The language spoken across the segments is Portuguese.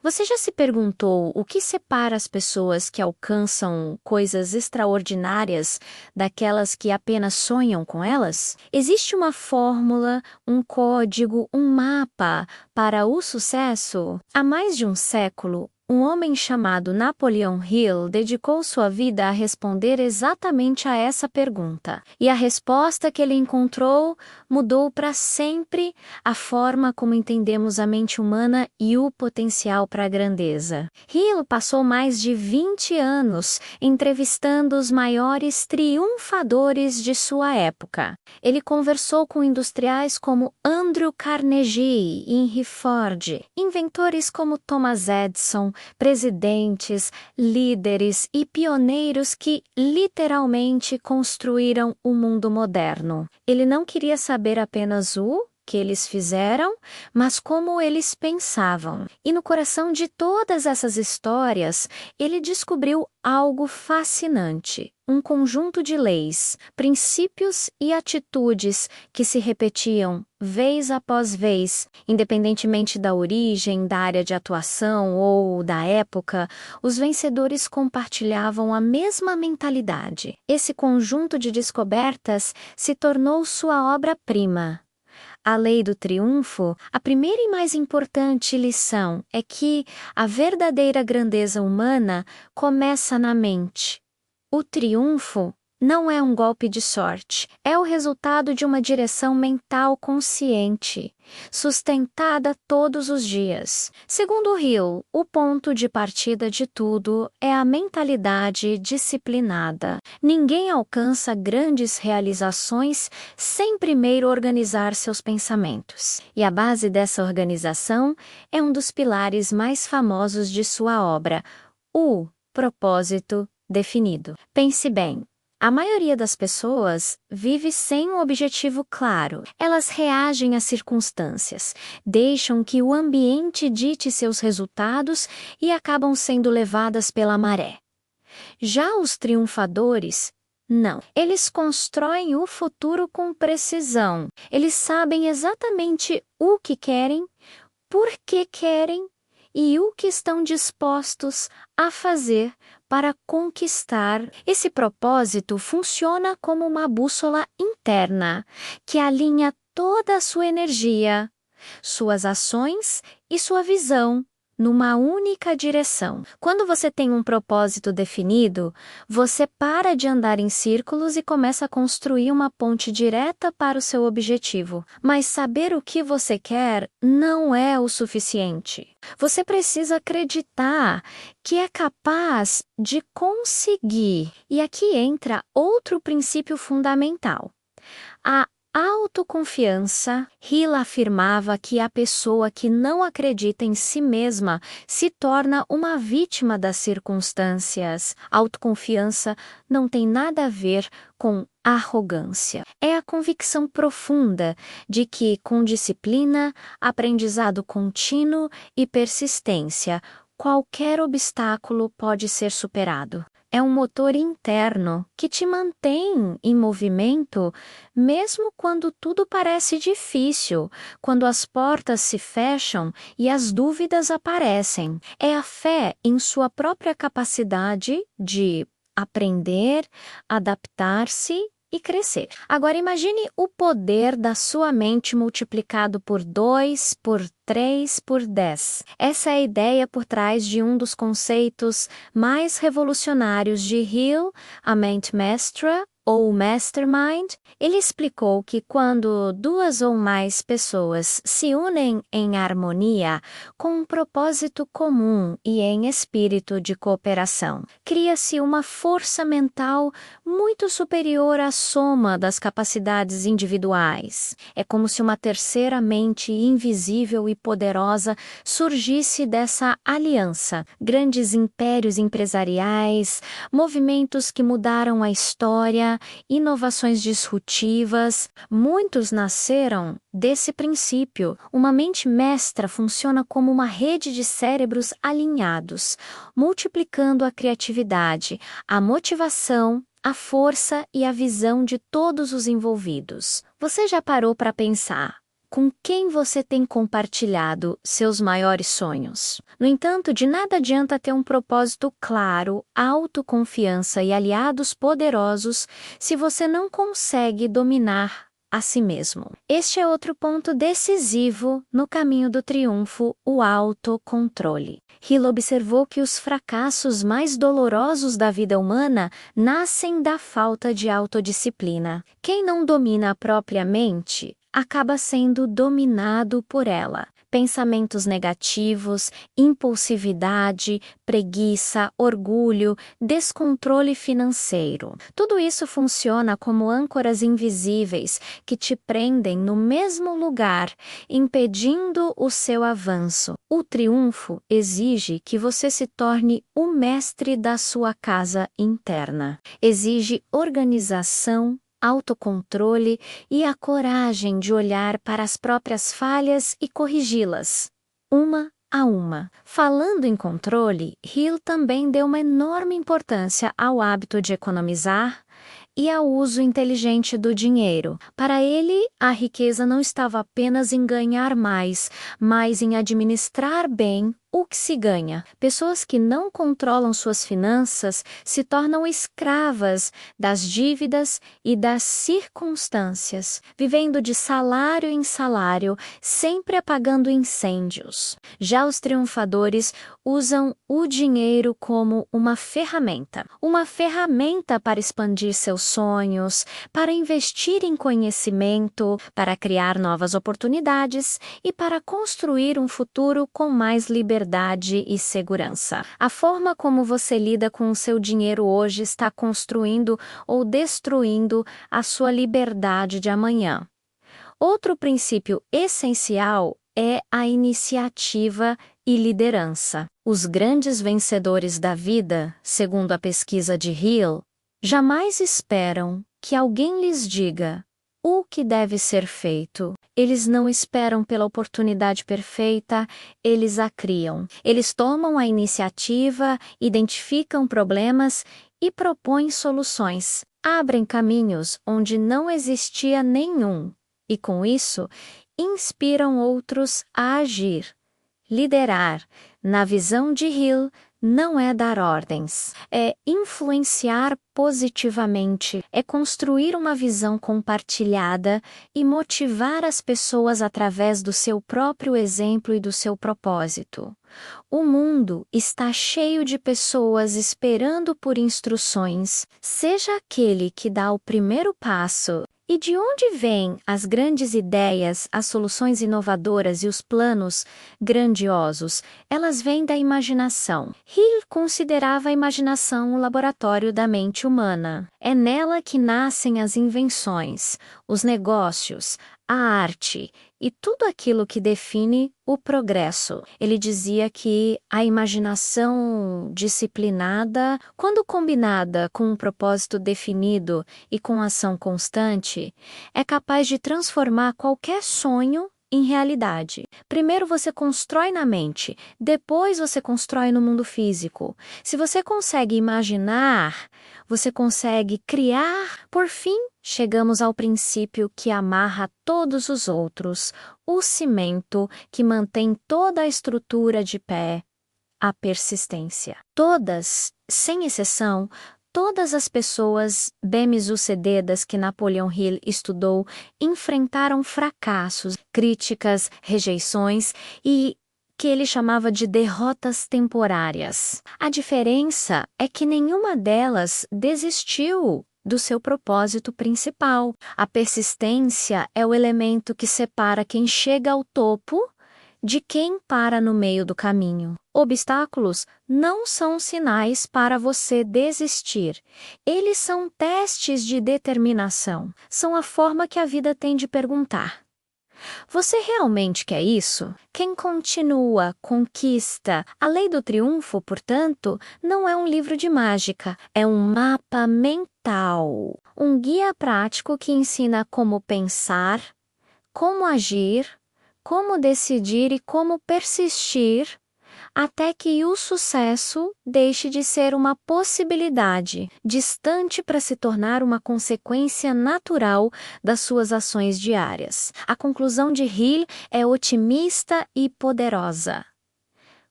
Você já se perguntou o que separa as pessoas que alcançam coisas extraordinárias daquelas que apenas sonham com elas? Existe uma fórmula, um código, um mapa para o sucesso? Há mais de um século, um homem chamado Napoleon Hill dedicou sua vida a responder exatamente a essa pergunta. E a resposta que ele encontrou mudou para sempre a forma como entendemos a mente humana e o potencial para a grandeza. Hill passou mais de 20 anos entrevistando os maiores triunfadores de sua época. Ele conversou com industriais como Andrew Carnegie e Henry Ford, inventores como Thomas Edison, presidentes, líderes e pioneiros que literalmente construíram o mundo moderno. Ele não queria saber apenas o que eles fizeram, mas como eles pensavam. E no coração de todas essas histórias, ele descobriu algo fascinante. Um conjunto de leis, princípios e atitudes que se repetiam vez após vez, independentemente da origem, da área de atuação ou da época, os vencedores compartilhavam a mesma mentalidade. Esse conjunto de descobertas se tornou sua obra-prima. A lei do triunfo, a primeira e mais importante lição é que a verdadeira grandeza humana começa na mente. O triunfo não é um golpe de sorte, é o resultado de uma direção mental consciente, sustentada todos os dias. Segundo Hill, o ponto de partida de tudo é a mentalidade disciplinada. Ninguém alcança grandes realizações sem primeiro organizar seus pensamentos. E a base dessa organização é um dos pilares mais famosos de sua obra, o propósito definido. Pense bem. A maioria das pessoas vive sem um objetivo claro. Elas reagem às circunstâncias, deixam que o ambiente dite seus resultados e acabam sendo levadas pela maré. Já os triunfadores, não. Eles constroem o futuro com precisão. Eles sabem exatamente o que querem, por que querem e o que estão dispostos a fazer para conquistar. Esse propósito funciona como uma bússola interna, que alinha toda a sua energia, suas ações e sua visão numa única direção. Quando você tem um propósito definido, você para de andar em círculos e começa a construir uma ponte direta para o seu objetivo. Mas saber o que você quer não é o suficiente. Você precisa acreditar que é capaz de conseguir. E aqui entra outro princípio fundamental. A autoconfiança. Hill afirmava que a pessoa que não acredita em si mesma se torna uma vítima das circunstâncias. Autoconfiança não tem nada a ver com arrogância. É a convicção profunda de que, com disciplina, aprendizado contínuo e persistência, qualquer obstáculo pode ser superado. É um motor interno que te mantém em movimento, mesmo quando tudo parece difícil, quando as portas se fecham e as dúvidas aparecem. É a fé em sua própria capacidade de aprender, adaptar-se e crescer. Agora imagine o poder da sua mente multiplicado por 2, por 3, por 10. Essa é a ideia por trás de um dos conceitos mais revolucionários de Hill, a mente mestra, ou mastermind. Ele explicou que quando duas ou mais pessoas se unem em harmonia, com um propósito comum e em espírito de cooperação, cria-se uma força mental muito superior à soma das capacidades individuais. É como se uma terceira mente invisível e poderosa surgisse dessa aliança. Grandes impérios empresariais, movimentos que mudaram a história, inovações disruptivas, muitos nasceram desse princípio. Uma mente mestra funciona como uma rede de cérebros alinhados, multiplicando a criatividade, a motivação, a força e a visão de todos os envolvidos. Você já parou para pensar Com quem você tem compartilhado seus maiores sonhos? No entanto, de nada adianta ter um propósito claro, autoconfiança e aliados poderosos se você não consegue dominar a si mesmo. Este é outro ponto decisivo no caminho do triunfo, o autocontrole. Hill observou que os fracassos mais dolorosos da vida humana nascem da falta de autodisciplina. Quem não domina a própria mente acaba sendo dominado por ela. Pensamentos negativos, impulsividade, preguiça, orgulho, descontrole financeiro. Tudo isso funciona como âncoras invisíveis que te prendem no mesmo lugar, impedindo o seu avanço. O triunfo exige que você se torne o mestre da sua casa interna. Exige organização, autocontrole e a coragem de olhar para as próprias falhas e corrigi-las, uma a uma. Falando em controle, Hill também deu uma enorme importância ao hábito de economizar e ao uso inteligente do dinheiro. Para ele, a riqueza não estava apenas em ganhar mais, mas em administrar bem o que se ganha. Pessoas que não controlam suas finanças se tornam escravas das dívidas e das circunstâncias, vivendo de salário em salário, sempre apagando incêndios. Já os triunfadores usam o dinheiro como uma ferramenta para expandir seus sonhos, para investir em conhecimento, para criar novas oportunidades e para construir um futuro com mais liberdade e segurança. A forma como você lida com o seu dinheiro hoje está construindo ou destruindo a sua liberdade de amanhã. Outro princípio essencial é a iniciativa e liderança. Os grandes vencedores da vida, segundo a pesquisa de Hill, jamais esperam que alguém lhes diga o que deve ser feito. Eles não esperam pela oportunidade perfeita, eles a criam. Eles tomam a iniciativa, identificam problemas e propõem soluções. Abrem caminhos onde não existia nenhum e, com isso, inspiram outros a agir. Liderar, na visão de Hill, não é dar ordens, é influenciar positivamente, é construir uma visão compartilhada e motivar as pessoas através do seu próprio exemplo e do seu propósito. O mundo está cheio de pessoas esperando por instruções. Seja aquele que dá o primeiro passo. E de onde vêm as grandes ideias, as soluções inovadoras e os planos grandiosos? Elas vêm da imaginação. Hill considerava a imaginação o laboratório da mente humana. É nela que nascem as invenções, os negócios, a arte e tudo aquilo que define o progresso. Ele dizia que a imaginação disciplinada, quando combinada com um propósito definido e com ação constante, é capaz de transformar qualquer sonho em realidade. Primeiro você constrói na mente, depois você constrói no mundo físico. Se você consegue imaginar, você consegue criar. Por fim, chegamos ao princípio que amarra todos os outros, o cimento que mantém toda a estrutura de pé, a persistência. Todas, sem exceção, todas as pessoas bem-sucedidas que Napoleão Hill estudou enfrentaram fracassos, críticas, rejeições e que ele chamava de derrotas temporárias. A diferença é que nenhuma delas desistiu do seu propósito principal. A persistência é o elemento que separa quem chega ao topo de quem para no meio do caminho. Obstáculos não são sinais para você desistir. Eles são testes de determinação. São a forma que a vida tem de perguntar: você realmente quer isso? Quem continua, conquista. A Lei do Triunfo, portanto, não é um livro de mágica, é um mapa mental. Um guia prático que ensina como pensar, como agir, como decidir e como persistir até que o sucesso deixe de ser uma possibilidade, distante para se tornar uma consequência natural das suas ações diárias. A conclusão de Hill é otimista e poderosa.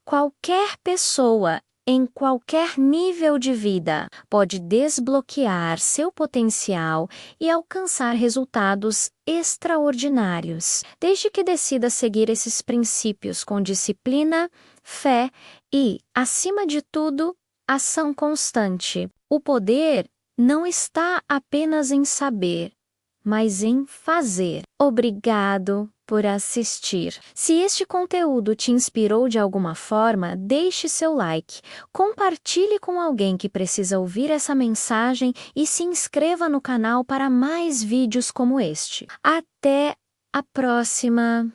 Qualquer pessoa, em qualquer nível de vida, pode desbloquear seu potencial e alcançar resultados extraordinários, desde que decida seguir esses princípios com disciplina, fé e, acima de tudo, ação constante. O poder não está apenas em saber, mas em fazer. Obrigado por assistir. Se este conteúdo te inspirou de alguma forma, deixe seu like, compartilhe com alguém que precisa ouvir essa mensagem e se inscreva no canal para mais vídeos como este. Até a próxima!